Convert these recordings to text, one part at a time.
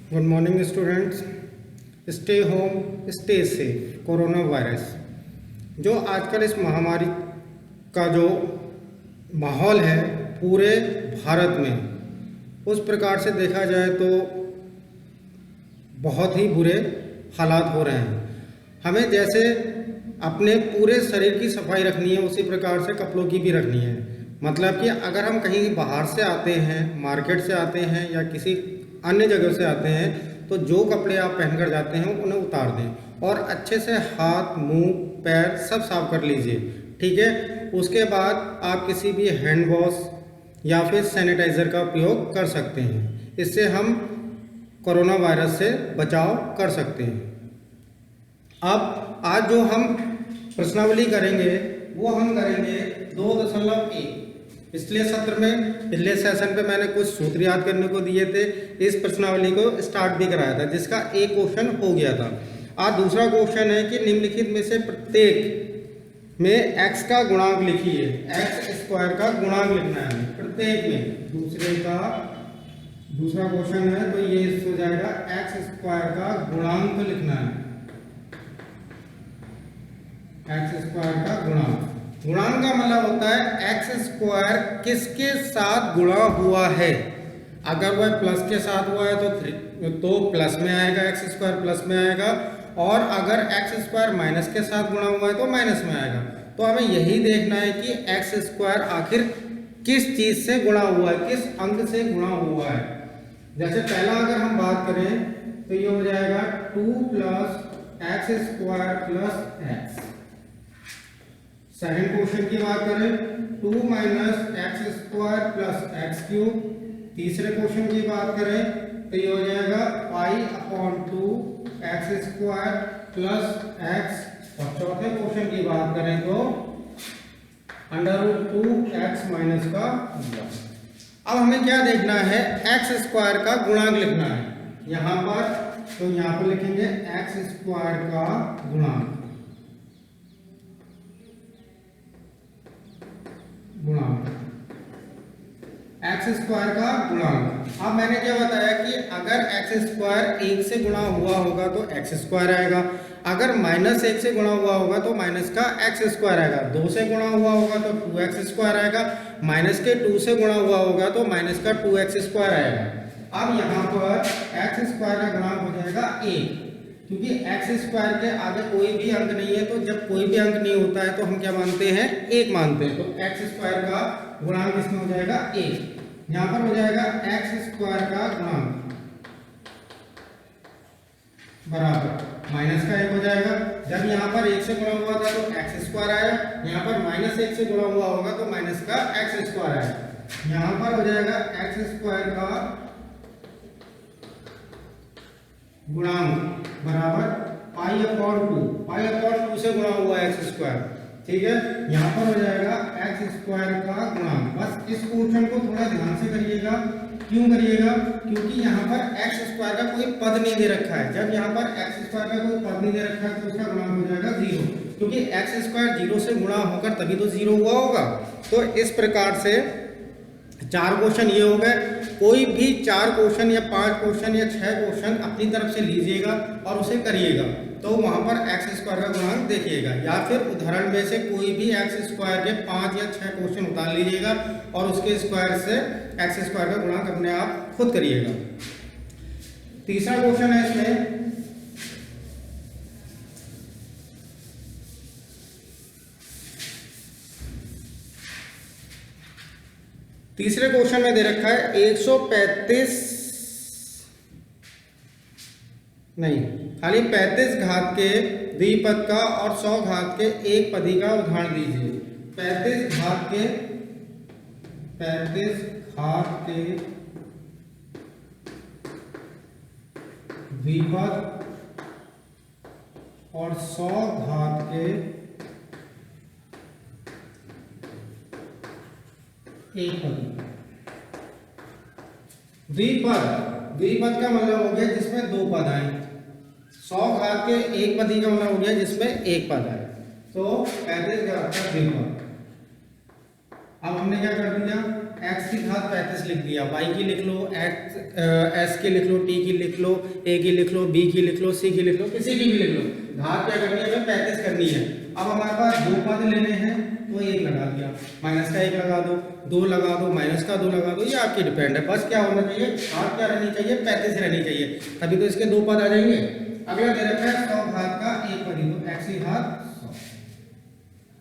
Good morning students. Stay home stay safe. Corona virus जो आजकल इस महामारी का जो माहौल है पूरे भारत में, उस प्रकार से देखा जाए तो बहुत ही बुरे हालात हो रहे हैं। हमें जैसे अपने पूरे शरीर की सफाई रखनी है, उसी प्रकार से कपड़ों की भी रखनी है। मतलब कि अगर हम कहीं बाहर से आते हैं, मार्केट से आते हैं या किसी अन्य जगह से आते हैं, तो जो कपड़े आप पहनकर जाते हैं उन्हें उतार दें और अच्छे से हाथ, मुंह, पैर सब साफ कर लीजिए। ठीक है। उसके बाद आप किसी भी हैंड वॉश या फिर सैनिटाइज़र का उपयोग कर सकते हैं। इससे हम कोरोना वायरस से बचाव कर सकते हैं। अब आज जो हम प्रश्नावली करेंगे वो हम करेंगे 2.1। पिछले सत्र में, पिछले सेशन पे मैंने कुछ सूत्र याद करने को दिए थे। इस प्रश्नावली को स्टार्ट भी कराया था, जिसका एक क्वेश्चन हो गया था। आज दूसरा क्वेश्चन है कि निम्नलिखित में से प्रत्येक में x का गुणांक लिखिए। x स्क्वायर का गुणांक लिखना है प्रत्येक में। दूसरा क्वेश्चन है तो ये हो जाएगा x स्क्वायर का गुणांक लिखना है। x स्क्वायर का गुणांक, गुणांक का मतलब होता है एक्स स्क्वायर किसके साथ गुणा हुआ है। अगर वह प्लस के साथ हुआ है तो प्लस में आएगा, एक्स स्क्वायर प्लस में आएगा। और अगर एक्स स्क्वायर माइनस के साथ गुणा हुआ है तो माइनस में आएगा। तो हमें यही देखना है कि एक्स स्क्वायर आखिर किस चीज से गुणा हुआ है, किस अंक से गुणा हुआ है। जैसे पहला अगर हम बात करें तो ये हो जाएगा 2 + x square plus x. Second question की बात करें 2 - x square plus x cube. तीसरे क्वेश्चन की बात करें तो ये हो जाएगा π/2 एक्स स्क्वायर प्लस एक्स। और चौथे क्वेश्चन की बात करें तो √2 x माइनस का गुणा। अब हमें क्या देखना है, एक्स स्क्वायर का गुणांक लिखना है यहाँ पर। तो यहाँ पर लिखेंगे एक्स स्क्वायर का गुणांक, एक्स स्क्वायर का गुणांक। अब मैंने क्या बताया कि अगर एक्स स्क्वायर 1 से गुणा हुआ होगा तो एक्स स्क्वायर आएगा, अगर -1 से गुणा हुआ होगा तो माइनस का एक्स स्क्वायर आएगा, 2 से गुणा हुआ होगा तो 2x स्क्वायर आएगा, -2 से गुणा हुआ होगा तो माइनस का 2x स्क्वायर आएगा। अब यहाँ पर एक्स स्क्वायर का गुणांक हो जाएगा 1, क्योंकि एक्स स्क्वायर के आगे कोई भी अंक नहीं है। तो जब कोई भी अंक नहीं होता है तो हम क्या मानते हैं, 1 मानते हैं। तो एक्स स्क्वायर का गुणांक इसमें हो जाएगा 1। यहाँ पर हो जाएगा एक्स स्क्वायर का गुणांक बराबर माइनस का 1 हो जाएगा। जब यहाँ पर 1 से गुणा हुआ था तो एक्स स्क्वायर आया, यहाँ पर -1 से गुणा हुआ होगा तो माइनस का एक्स स्क्वायर आया। यहाँ पर हो जाएगा एक्स स्क्वायर का गुणांक बराबर π/2 से गुणा हुआ एक्स स्क्वायर। ठीक है। यहाँ पर हो जाएगा एक्स स्क्वायर का गुणांक। बस इस क्वेश्चन को थोड़ा ध्यान से करिएगा। क्यों करिएगा, क्योंकि यहाँ पर एक्स स्क्वायर का कोई पद नहीं दे रखा है। जब यहाँ पर एक्स स्क्वायर का कोई पद नहीं दे रखा है तो उसका गुणांक हो जाएगा 0, क्योंकि एक्स स्क्वायर 0 से गुणा होकर तभी तो 0 हुआ होगा। तो इस प्रकार से 4 क्वेश्चन ये हो गए। कोई भी 4 क्वेश्चन या 5 क्वेश्चन या 6 क्वेश्चन अपनी तरफ से लीजिएगा और उसे करिएगा, तो वहां पर एक्स स्क्वायर का गुणांक देखिएगा। या फिर उदाहरण में से कोई भी एक्स स्क्वायर के 5 या 6 क्वेश्चन उतार लीजिएगा और उसके स्क्वायर से एक्स स्क्वायर का गुणांक अपने आप खुद करिएगा। तीसरा क्वेश्चन है इसमें तीसरे क्वेश्चन में दे रखा है 135 नहीं, खाली 35 घात के द्विपद का और 100 घात के एक पदी का उदाहरण दीजिए। 35 घात के द्विपद और 100 घात के एक पदी। द्विपद का मतलब हो गया जिसमें 2 पद आए। 100 घात के एक पदी का मतलब हो गया जिसमें एक पद आए। तो 35 घात का द्विपद। अब हमने क्या कर दिया, x की घात 35 लिख दिया, y की लिख लो, s की लिख लो, t की लिख लो, a की लिख लो, b की लिख लो, c की लिख लो, किसी की भी लिख लो। घात क्या करनी है हमें 35 करनी है। अब हमारे पास दो पद लेने हैं तो एक लगा दिया, माइनस का एक लगा दो, दो लगा दो, माइनस का दो लगा दो, ये आपकी डिपेंड है। बस क्या होना चाहिए, घात क्या रहनी चाहिए, 35 रहनी चाहिए, तभी तो इसके दो पद आ जाएंगे। अगला दे रखा है 100 घात का एक पद, तो x की घात 100,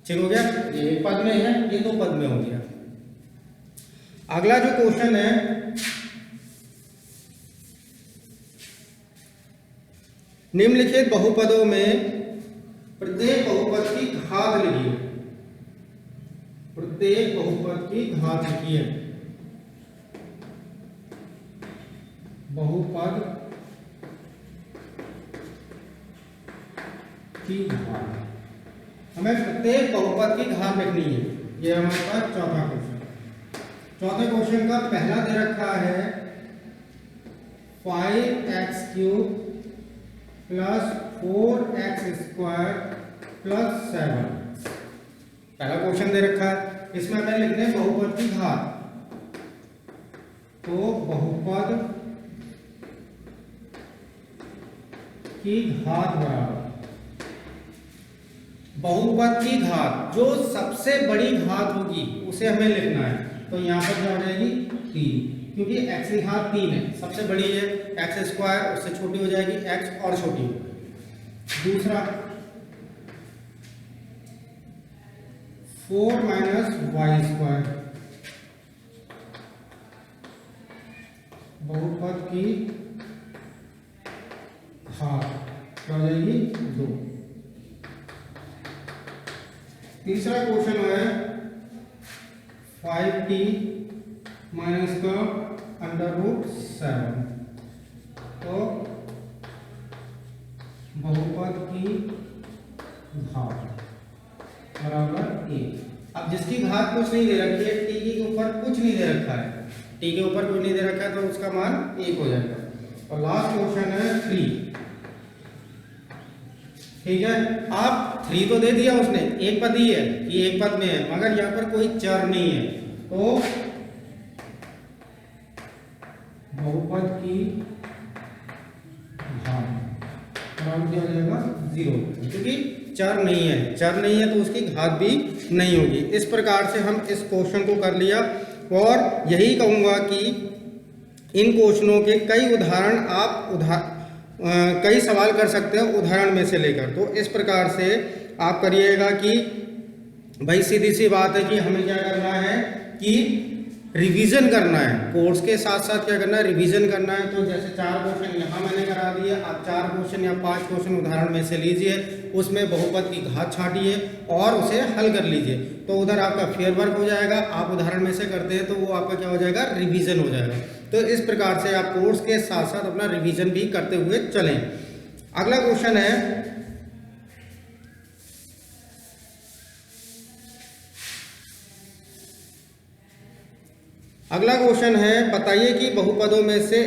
ठीक हो गया। ये एक पद में है, ये दो पद में हो गया। अगला जो क्वेश्चन है, निम्नलिखित बहुपदों में प्रत्येक बहुपद की घात लिखिए, प्रत्येक बहुपद की घात लिखिए। बहुपद की घात, हमें प्रत्येक बहुपद की घात लिखनी है। ये हमारे पास चौथा क्वेश्चन। चौथे क्वेश्चन का पहला दे रखा है 5x³ प्लस 4x² प्लस 7। पहला क्वेश्चन दे रखा है, इसमें हमें लिखने बहुपद की घात, तो बहुपद की घात बराबर बहुपद की घात, जो सबसे बड़ी घात होगी उसे हमें लिखना है। तो यहाँ पर क्या हो जाएगी 3, क्योंकि x की घात 3 है, सबसे बड़ी है, x², उससे छोटी हो जाएगी x और छोटी। दूसरा 4 - y², बहुपद की घात क्या हो जाएगी 2। तीसरा क्वेश्चन है 5t माइनस का √7, तो बहुपद की घात बराबर 1। अब जिसकी घात कुछ नहीं दे रखी है, t के ऊपर कुछ नहीं दे रखा है, t के ऊपर कुछ नहीं दे रखा है, तो उसका मान 1 हो जाएगा। और लास्ट क्वेश्चन है 3, ठीक है। आप 3 तो दे दिया उसने, एक पद ही है, ये एक पद में है, मगर यहाँ पर कोई चर नहीं है, तो बहुपद की घात बराबर क्या हो जाएगा 0, क्योंकि चर नहीं है, चर नहीं है तो उसकी घात भी नहीं होगी। इस प्रकार से हम इस क्वेश्चन को कर लिया, और यही कहूँगा कि इन क्वेश्चनों के कई उदाहरण आप कई सवाल कर सकते हैं उदाहरण में से लेकर। तो इस प्रकार से आप करिएगा कि भाई सीधी सी बात है कि हमें क्या करना है कि रिवीजन करना है, कोर्स के साथ साथ क्या करना है, रिवीजन करना है। तो जैसे 4 क्वेश्चन यहाँ मैंने करा दिए, आप 4 क्वेश्चन या 5 क्वेश्चन उदाहरण में से लीजिए, उसमें बहुपद की घात छाटिए और उसे हल कर लीजिए, तो उधर आपका फेयर वर्क हो जाएगा। आप उदाहरण में से करते हैं तो वो आपका क्या हो जाएगा, रिवीजन हो जाएगा। तो इस प्रकार से आप कोर्स के साथ साथ अपना रिवीजन भी करते हुए चलें। अगला क्वेश्चन है, बताइए कि बहुपदों में से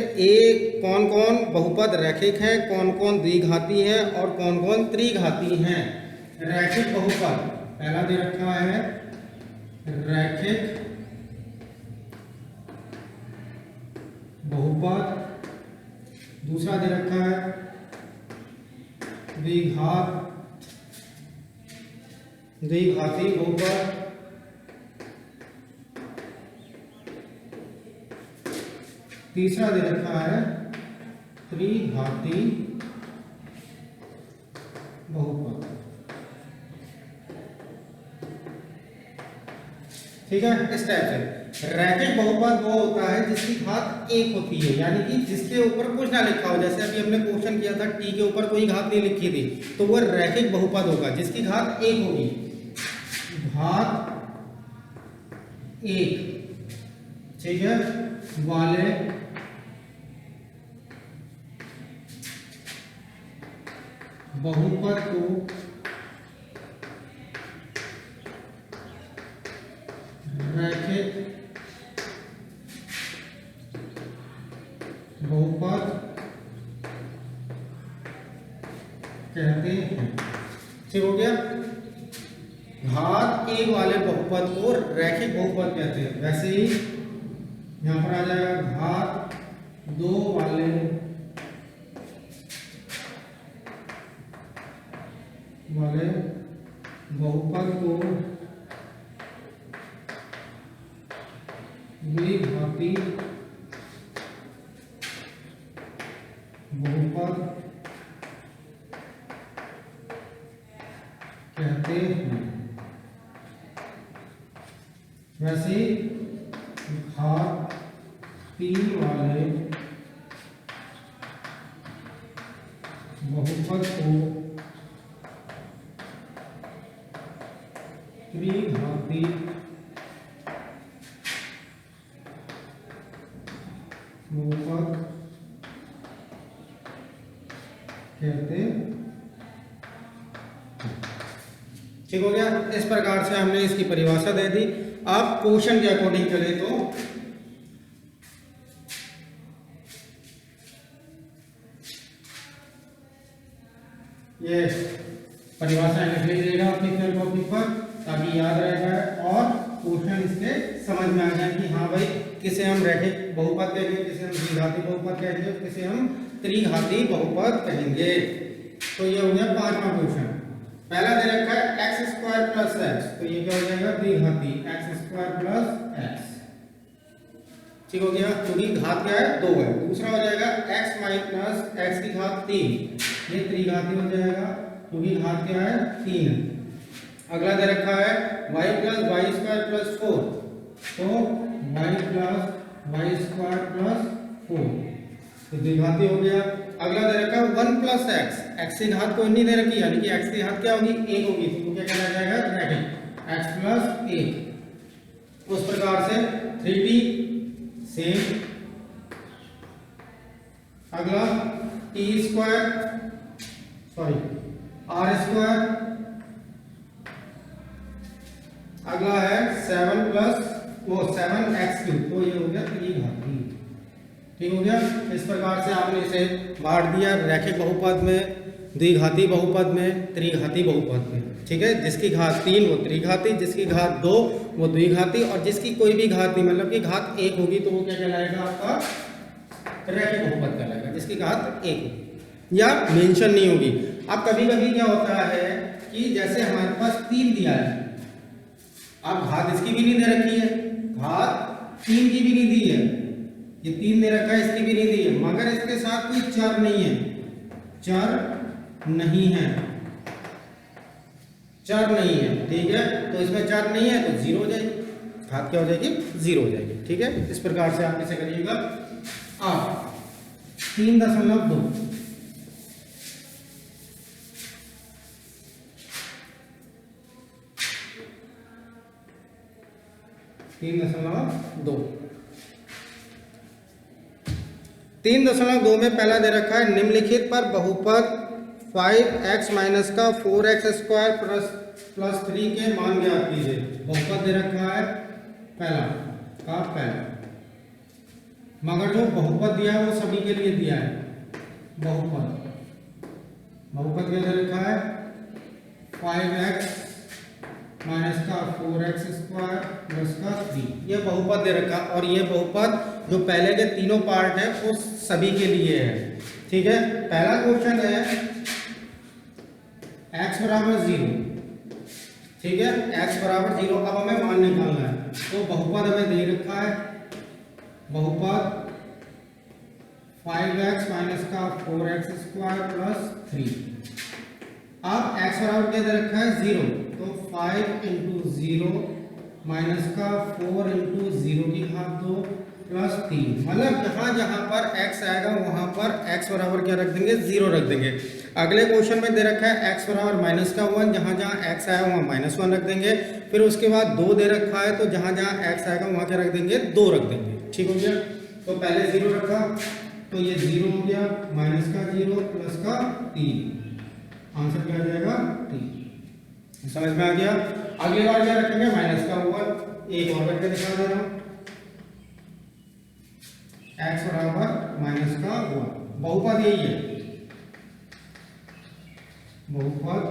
कौन कौन बहुपद रैखिक है, कौन कौन द्विघाती है और कौन कौन त्रिघाती हैं। रैखिक बहुपद पहला दे रखा है रैखिक बहुपद, दूसरा दे रखा है द्विघाती बहुपद, तीसरा दे रखा है त्रिघाती बहुपद। ठीक है, इस टाइप से रैखिक बहुपद वो होता है जिसकी घात 1 होती है, यानी कि जिसके ऊपर कुछ ना लिखा हो। जैसे अभी हमने क्वेश्चन किया था t के ऊपर कोई घात नहीं लिखी थी, तो वो रैखिक बहुपद होगा जिसकी घात 1 होगी, घात 1, ठीक है, वाले बहुपद को रैखिक बहुपद कहते हैं। ठीक हो गया, घात 1 वाले बहुपद को रैखिक बहुपद कहते हैं। वैसे ही यहाँ पर आ जाएगा घात 2 वाले बहुपद को द्विघाती बहुपद कहते हैं। वैसे घात 3 वाले बहुपद को त्रिघाती बहुपद कहते हैं। ठीक हो गया। इस प्रकार से हमने इसकी परिभाषा दे दी। आप क्वेश्चन के अकॉर्डिंग चले तो ये परिभाषा लिख लीजिएगा अपनी फेयर कॉपी पर ताकि याद रह जाए और क्वेश्चन इसके समझ में आ जाए कि हाँ भाई किसे हम रैखिक बहुपद कहेंगे, किसे हम द्विघाती बहुपद कहेंगे, किसे हम त्रिघाती बहुपद कहेंगे। तो ये हो गया 5वां क्वेश्चन। पहला दे रखा है एक्स स्क्वायर प्लस एक्स, तो ये क्या हो जाएगा द्विघाती एक्स स्क्वायर प्लस एक्स। ठीक हो गया, क्योंकि घात क्या है 2 है। दूसरा हो जाएगा एक्स माइनस एक्स की घात 3, ये त्रिघाती हो जाएगा क्योंकि घात क्या है 3 है। अगला दे रखा है y plus y square plus 4, तो y plus y square plus 4 तो द्विघाती हो गया। अगला दे रखा है 1 प्लस एक्स, एक्स की घात कोई नहीं दे रखी, यानी कि एक्स की घात क्या होगी 1 होगी, तो क्या कहना जाएगा रैखिक एक्स प्लस 1। उस प्रकार से 3t सेम। अगला t square sorry r square, अगला है 7 प्लस 7x3, तो ये हो गया त्रिघाती। ठीक हो गया। इस प्रकार से आपने इसे बांट दिया रैखिक बहुपद में, द्विघाती बहुपद में, त्रिघाती बहुपद में। ठीक है, जिसकी घात 3 वो त्रिघाती, जिसकी घात 2 वो द्विघाती, और जिसकी कोई भी घात नहीं मतलब कि घात 1 होगी तो वो क्या कहलाएगा आपका रैखिक बहुपद कहलाएगा, जिसकी घात 1 होगी या मेंशन नहीं होगी। अब कभी कभी क्या होता है कि जैसे हमारे पास 3 दिया है, अब घात इसकी भी नहीं दे रखी है, घात 3 की भी नहीं दी है, ये 3 दे रखा है इसकी भी नहीं दी है, मगर इसके साथ कोई चर नहीं है, चर नहीं है, चर नहीं है। ठीक है, तो इसमें चर नहीं है तो 0 हो जाएगी, घात क्या हो जाएगी 0 हो जाएगी। ठीक है, इस प्रकार से आप इसे करिएगा। 3.2 3.2 3.2 में पहला दे रखा है निम्नलिखित पर बहुपद 5x माइनस का 4x स्क्वायर प्लस 3 के मान ज्ञात कीजिए। बहुपद दे रखा है पहला, मगर जो बहुपद दिया है वो सभी के लिए दिया है। बहुपद क्या दे रखा है 5x माइनस का 4x स्क्वायर प्लस का 3, ये बहुपद दे रखा, और ये बहुपद जो पहले के तीनों पार्ट है वो सभी के लिए है। ठीक है, पहला क्वेश्चन है x बराबर 0। ठीक है, x बराबर 0, अब हमें मान निकालना है, तो बहुपद हमें दे रखा है, बहुपद 5x माइनस का 4x स्क्वायर प्लस 3। अब x बराबर क्या दे रखा है 0, तो 5 इंटू 0 माइनस का 4 इंटू 0 की घात 2 प्लस 3, मतलब जहाँ जहाँ पर x आएगा वहाँ पर x बराबर क्या रख देंगे 0 रख देंगे। अगले क्वेश्चन में दे रखा है x बराबर माइनस का 1, जहाँ जहाँ x आया वहाँ -1 रख देंगे। फिर उसके बाद 2 दे रखा है, तो जहाँ जहाँ x आएगा वहाँ क्या रख देंगे 2 रख देंगे। ठीक हो गया, तो पहले 0 रखा तो ये 0 हो गया, माइनस का 0 प्लस का 3, आंसर क्या आ जाएगा 3। समझ में आ गया। अगली बार क्या रखेंगे माइनस का 1, एक और करके दिखा दे रहा हूँ, x बराबर माइनस का 1, बहुपद यही है, बहुपद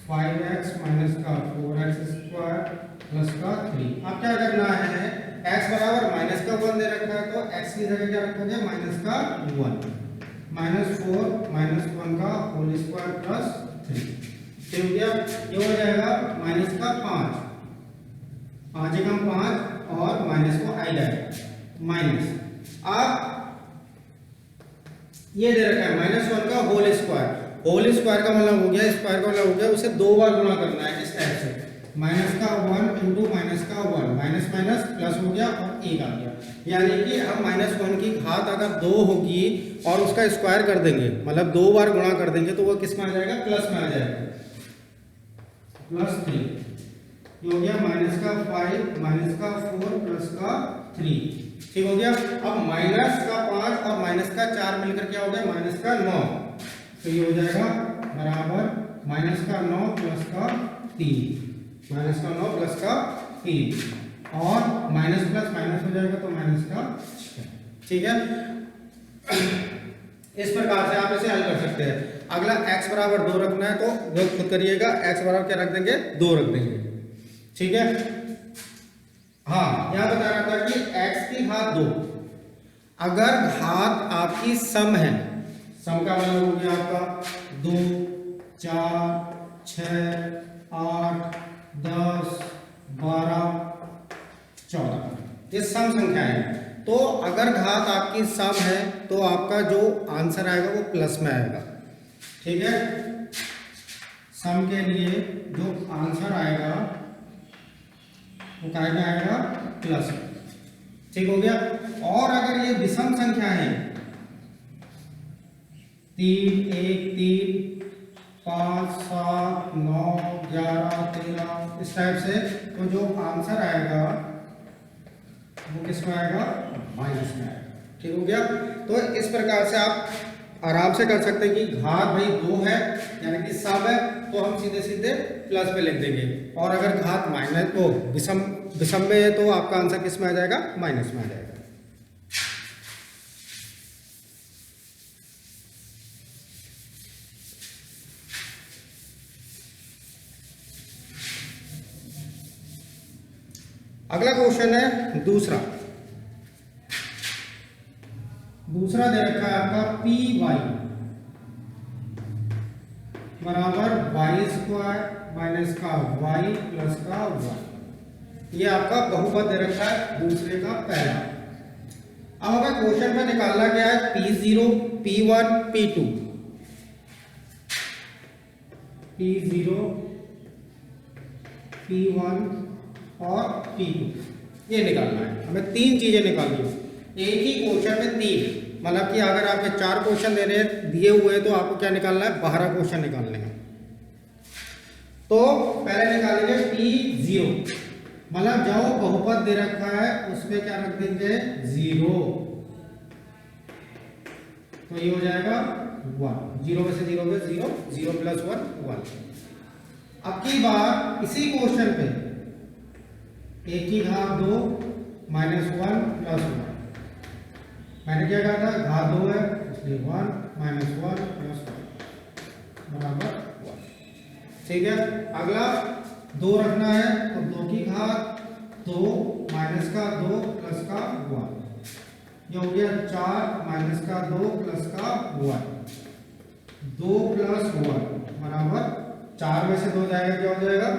5x माइनस का 4x स्क्वायर प्लस का 3। अब क्या करना है x बराबर माइनस का 1 दे रखा है, तो x की जगह क्या रखोगे, माइनस का 1, -4 -1 का होल स्क्वायर प्लस 3। फिर हो गया, ये हो जाएगा माइनस का 5, 5 एकम 5 और माइनस को आई जाएगा माइनस। अब ये दे रखा है -1 का होल स्क्वायर, होल स्क्वायर का मतलब हो गया, स्क्वायर का मतलब हो गया उसे 2 बार गुणा करना है इस टाइप से, माइनस का 1 इंटू माइनस का 1, माइनस माइनस प्लस हो गया और 1 आ गया। यानी कि अब -1 की घात अगर 2 होगी और उसका स्क्वायर कर देंगे, मतलब 2 बार गुणा कर देंगे, तो वो किस में आ जाएगा, प्लस में आ जाएगा, +3। ये हो गया माइनस का 5 माइनस का 4 प्लस का 3, ठीक हो गया। अब माइनस का 5 और माइनस का 4 मिलकर क्या हो गया, माइनस का 9, तो ये हो जाएगा बराबर माइनस का 9 प्लस का 3, माइनस का 9 प्लस का 3, और माइनस प्लस माइनस हो जाएगा तो माइनस का 6, ठीक है। इस प्रकार से आप इसे हल कर सकते हैं। अगला x बराबर 2 रखना है तो वो खुद करिएगा, x बराबर क्या रख देंगे, 2 रख देंगे, ठीक है। हाँ, यहां बता रहा था कि x की घात 2, अगर घात आपकी सम है, सम का मतलब हो गया आपका 2 4 6 8 10 12 14, ये सम संख्या है। तो अगर घात आपकी सम है तो आपका जो आंसर आएगा वो प्लस में आएगा, ठीक है। सम के लिए जो आंसर आएगा वो क्या में आएगा, प्लस में, ठीक हो गया। और अगर ये विषम संख्या है, 3 1 3 5 7 9 11 13 इस टाइप से, तो जो आंसर आएगा वो किस में आएगा, माइनस में आएगा, ठीक हो गया। तो इस प्रकार से आप आराम से कर सकते हैं कि घात भाई 2 है यानी कि सम है, तो हम सीधे सीधे प्लस पे लिख देंगे, और अगर घात माइनस तो विषम में है तो आपका आंसर किस में आ जाएगा, माइनस में आ जाएगा। अगला क्वेश्चन है दूसरा दे रखा है आपका पी वाई बराबर वाई स्क्वायर माइनस का वाई प्लस का वाई, ये आपका बहुपद दे रखा है दूसरे का पहला। अब हमें क्वेश्चन में निकालना क्या है, P0 P1 P2, P0 P1 और P2 ये निकालना है हमें, 3 चीजें निकालनी है एक ही क्वेश्चन में 3, मतलब कि अगर आपके 4 क्वेश्चन दिए हुए हैं तो आपको क्या निकालना है, 12 क्वेश्चन निकालने हैं। तो पहले निकालेंगे P0, मतलब जो बहुपद दे रखा है उसमें क्या रख देंगे, 0, तो ये हो जाएगा 1, 0 में से 0 में 0, 0 प्लस 1 1। अब की बार इसी क्वेश्चन पे एक की घात 2 माइनस 1 प्लस 1, मैंने क्या कहा था, घात 2 है इसलिए 1 माइनस 1 प्लस 1 बराबर 1, ठीक है। अगला 2 रखना है तो 2 की घात 2 माइनस का 2 प्लस का 1, ये हो गया 4 माइनस का 2 प्लस का 1, 2 प्लस 1 बराबर 4 में से 2 जाएगा क्या हो जाएगा,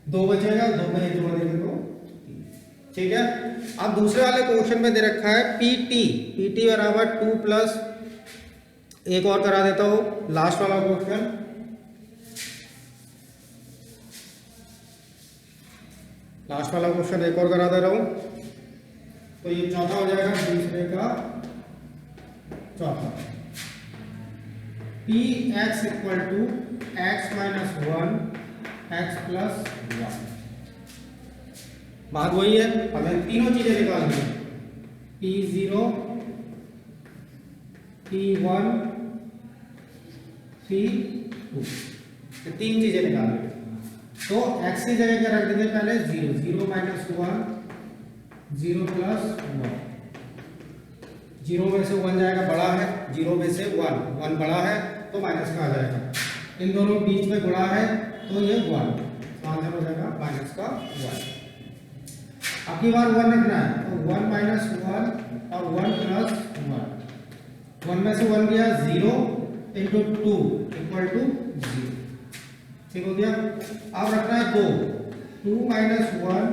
2 बचेगा, 2 में 1 जोड़ देंगे तो 3, ठीक है। अब दूसरे वाले क्वेश्चन में दे रखा है PT बराबर 2 प्लस, एक और करा देता हूं, लास्ट वाला क्वेश्चन, एक और करा दे रहा हूं, तो ये चौथा हो जाएगा दूसरे का चौथा, Px equal to x minus 1 x plus 1, बात वही है, हमें तीनों चीजें निकालनी है, P0 P1 P2, ये 3 चीजें निकालनी है। तो x की जगह क्या रख देंगे, पहले 0, 0 माइनस 1 0 प्लस 1, 0 में से 1 जाएगा, बड़ा है, 0 में से 1 बड़ा है तो माइनस का आ जाएगा, इन दोनों बीच में गुणा है तो ये 1, तो आंसर हो जाएगा माइनस का 1। अब की बार 1 रखना है, तो 1 माइनस 1 और 1 प्लस 1, 1 में से 1 गया 0 इंटू 2 इक्वल टू 0, ठीक हो गया। अब रखना है 2 माइनस 1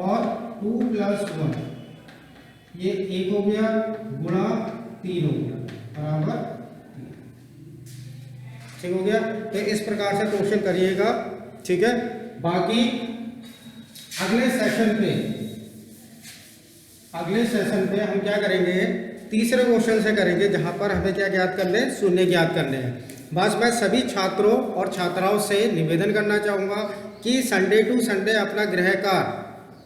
और 2 प्लस 1, ये 1 हो गया गुणा 3 हो गया बराबर 3, ठीक हो गया। तो इस प्रकार से क्वेश्चन करिएगा, ठीक है। बाकी अगले सेशन पे हम क्या करेंगे, तीसरे क्वेश्चन से करेंगे, जहां पर हमें क्या ज्ञात करने हैं, शून्य ज्ञात करने हैं। बस मैं सभी छात्रों और छात्राओं से निवेदन करना चाहूँगा कि संडे टू संडे अपना गृह कार्य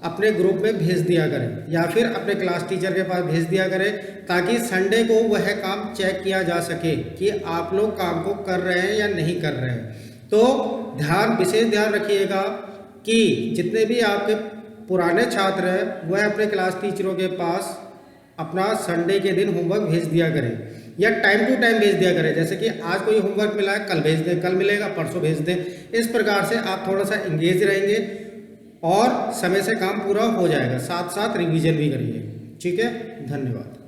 अपने ग्रुप में भेज दिया करें या फिर अपने क्लास टीचर के पास भेज दिया करें, ताकि संडे को वह काम चेक किया जा सके कि आप लोग काम को कर रहे हैं या नहीं कर रहे हैं। तो विशेष ध्यान रखिएगा कि जितने भी आपके पुराने छात्र हैं वह अपने क्लास टीचरों के पास अपना संडे के दिन होमवर्क भेज दिया करें या टाइम टू टाइम भेज दिया करें। जैसे कि आज कोई होमवर्क मिला है, कल भेज दें, कल मिलेगा परसों भेज दें। इस प्रकार से आप थोड़ा सा इंगेज रहेंगे और समय से काम पूरा हो जाएगा, साथ साथ रिवीजन भी करिए, ठीक है। धन्यवाद।